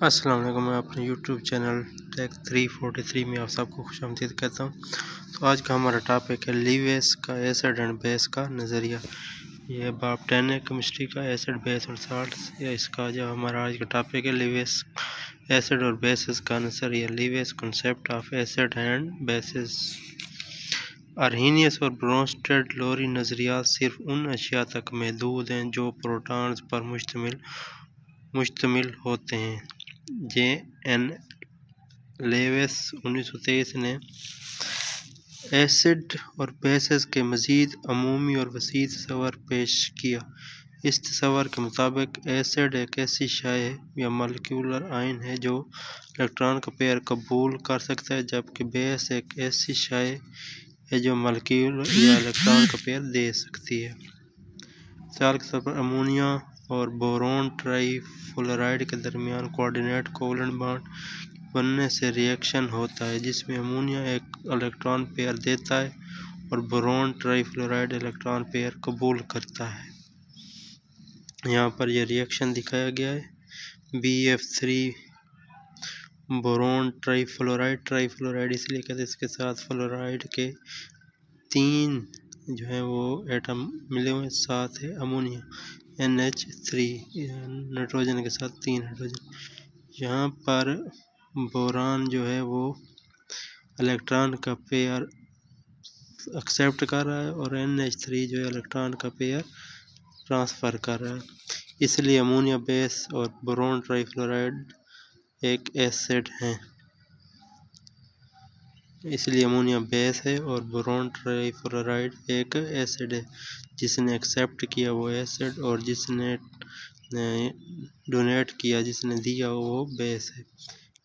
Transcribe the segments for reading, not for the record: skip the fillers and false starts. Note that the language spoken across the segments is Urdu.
السلام علیکم، میں اپنے یوٹیوب چینل ٹیک 343 میں آپ سب کو خوش آمدید کہتا ہوں۔ تو آج کا ہمارا ٹاپک ہے لیویس کا ایسڈ اینڈ بیس کا نظریہ۔ یہ باب 10 ہے کیمسٹری کا، ایسڈ بیس اور سالٹس۔ اس کا جو ہمارا آج کا ٹاپک ہے لیویس ایسڈ اور بیسز کا نظریہ، Lewis concept of acid and bases. Arrhenius اور برونسٹیڈ لوری نظریات صرف ان اشیاء تک محدود ہیں جو پروٹونز پر مشتمل ہوتے ہیں۔ جے این لیویس 1923 نے ایسڈ اور بیسز کے مزید عمومی اور وسیع تصور پیش کیا۔ اس تصور کے مطابق ایسڈ ایک ایسی شے یا مالیکیولر آئن ہے جو الیکٹران کا پیئر قبول کر سکتا ہے، جبکہ بیس ایک ایسی شے ہے جو مالیکیول یا الیکٹران کا پیئر دے سکتی ہے۔ مثال کے طور پر امونیا اور بورون ٹرائی فلورائڈ کے درمیان کوآرڈینیٹ کوولنٹ بانڈ کے بننے سے ری ایکشن ہوتا ہے، جس میں امونیا ایک الیکٹران پیئر دیتا ہے اور boron trifluoride electron pair قبول کرتا ہے۔ یہاں پر یہ ری ایکشن دکھایا گیا ہے، BF3 بورون ٹرائی فلورائڈ اس لیے کہتے ہیں اس کے ساتھ فلورائڈ کے 3 جو ہیں وہ ایٹم ملے ہوئے، ساتھ ہے امونیا NH3 نائٹروجن کے ساتھ 3 ہائیڈروجن۔ یہاں پر بوران جو ہے وہ الیکٹران کا پیئر ایکسیپٹ کر رہا ہے اور NH3 جو ہے الیکٹران کا پیئر ٹرانسفر کر رہا ہے، اس لیے امونیا بیس اور بورون ٹرائی فلورائڈ ایک ایسڈ ہیں۔ اس لیے امونیا بیس ہے اور بورون ٹرائی فلورائڈ ایک ایسڈ ہے۔ جس نے ایکسیپٹ کیا وہ ایسڈ اور جس نے ڈونیٹ کیا، جس نے دیا وہ بیس ہے۔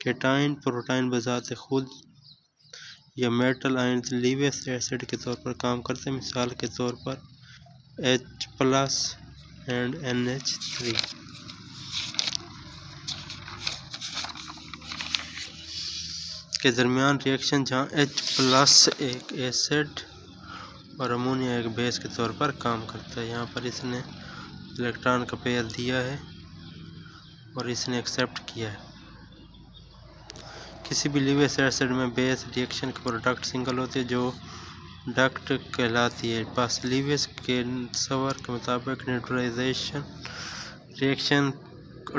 کیٹائن پروٹون بذات خود یا میٹل آئن لیویس ایسڈ کے طور پر کام کرتے ہیں، مثال کے طور پر H+ اینڈ NH3۔ کے درمیان ری ایکشن جہاں H+ ایک ایسڈ اور امونیا ایک بیس کے طور پر کام کرتا ہے۔ یہاں پر اس نے الیکٹران کا پیئر دیا ہے اور اس نے ایکسیپٹ کیا ہے۔ کسی بھی لیویس ایسڈ میں بیس ری ایکشن کے پروڈکٹ سنگل ہوتے ہیں جو ڈکٹ کہلاتی ہے۔ بس لیویس کے تصور کے مطابق نیوٹرلائزیشن ری ایکشن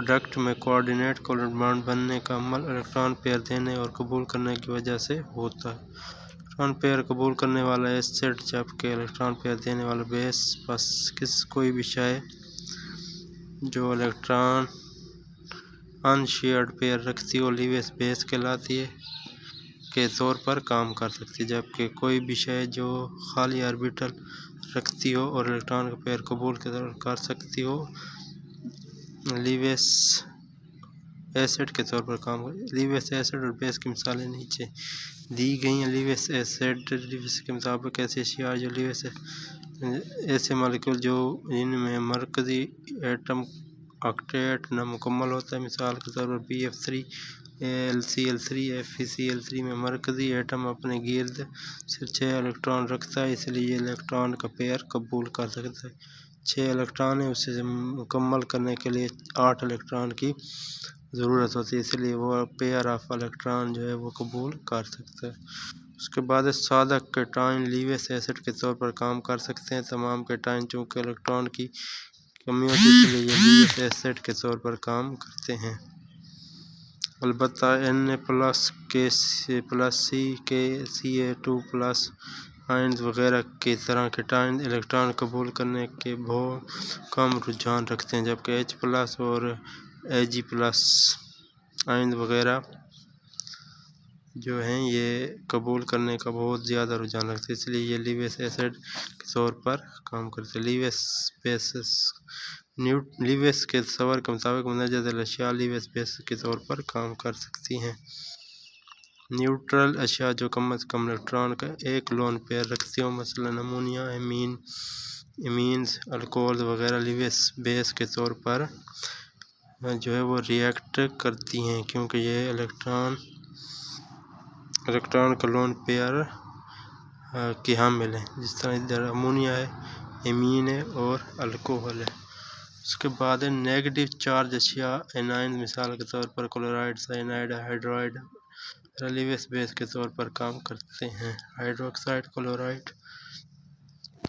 ڈکٹ میں کوآرڈینیٹ کوولنٹ بانڈ بننے کا عمل الیکٹران پیئر دینے اور قبول کرنے کی وجہ سے ہوتا ہے۔ الیکٹران پیئر قبول کرنے والا ایسڈ جبکہ الیکٹران پیئر دینے والا بیس۔ بس کوئی بھی شے جو الیکٹران ان شیئرڈ پیئر رکھتی ہو لیویس بیس کہلاتی ہے کے طور پر کام کر سکتی ہے، جبکہ کوئی بھی شے جو خالی آربیٹل رکھتی ہو اور الیکٹران کا پیئر قبول کر سکتی ہو لیویس ایسڈ کے طور پر کام کرتی ہے۔ لیویس ایسڈ اور بیس کی مثالیں نیچے دی گئی ہیں۔ لیویس ایسڈ لیویس کے مطابق ایسی اشیاء جو لیویس ایسے مالیکول جو جن میں مرکزی ایٹم آکٹیٹ نامکمل ہوتا ہے، مثال کے طور پر BF3 AlCl3 FeCl3 میں مرکزی ایٹم اپنے گرد صرف 6 الیکٹران رکھتا ہے، اس لیے یہ الیکٹران کا پیئر قبول کر سکتا ہے۔ 6 الیکٹران ہیں، اسے مکمل کرنے کے لیے 8 الیکٹران کی ضرورت ہوتی ہے، اس لیے وہ پیئر آف الیکٹران جو ہے وہ قبول کر سکتا ہے۔ اس کے بعد سادہ کیٹائن لیویس ایسڈ کے طور پر کام کر سکتے ہیں۔ تمام کیٹائن چونکہ الیکٹران کی کمی ہوتی ہے، اس لیے یہ لیویس ایسڈ کے طور پر کام کرتے ہیں۔ البتہ Na+ کے C کے Ca2+ آئنز وغیرہ کی طرح کیٹائن الیکٹران قبول کرنے کے بہت کم رجحان رکھتے ہیں، جبکہ H+ اور Ag+ آئنز وغیرہ جو ہیں یہ قبول کرنے کا بہت زیادہ رجحان رکھتے ہیں، اس لیے یہ لیویس ایسڈ کے طور پر کام کرتے ہیں۔ لیویس بیسز لیویس کے تصور کے مطابق مندرجہ ذیل اشیاء لیویس بیس کے طور پر کام کر سکتی ہیں۔ نیوٹرل اشیاء جو کم از کم الیکٹران کا ایک لون پیئر رکھتی ہوں، مثلاً امونیا، ایمینز، الکوہل وغیرہ لیویس بیس کے طور پر جو ہے وہ ری ایکٹ کرتی ہیں، کیونکہ یہ الیکٹران کا لون پیئر کی حامل ہیں، جس طرح ادھر امونیا ہے، ایمین ہے اور الکوہل ہے۔ اس کے بعد نیگیٹو چارج اشیاء اینائن مثال کے طور پر کلورائڈ، سائنائڈ، ہائیڈرائڈ ریلیویس بیس کے طور پر کام کرتے ہیں، ہائیڈروکسائڈ، کلورائڈ،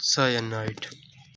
سائنائڈ۔